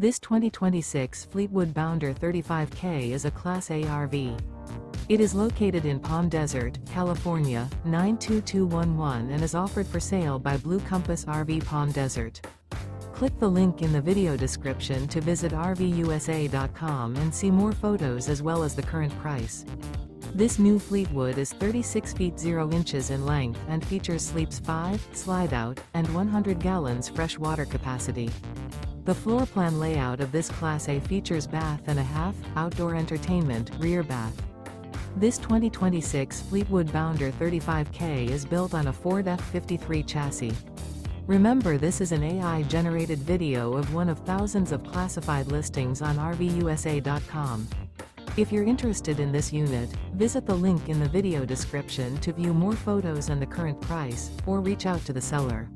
This 2026 Fleetwood Bounder 35K is a Class A RV. It is located in Palm Desert, California, 92211 and is offered for sale by Blue Compass RV Palm Desert. Click the link in the video description to visit RVUSA.com and see more photos as well as the current price. This new Fleetwood is 36 feet 0 inches in length and features sleeps 5, Slideout, and 100 gallons fresh water capacity. The floor plan layout of this Class A features bath and a half, outdoor entertainment, rear bath. This 2026 Fleetwood Bounder 35K is built on a Ford F53 chassis. Remember, this is an AI-generated video of one of thousands of classified listings on RVUSA.com. If you're interested in this unit, visit the link in the video description to view more photos and the current price, or reach out to the seller.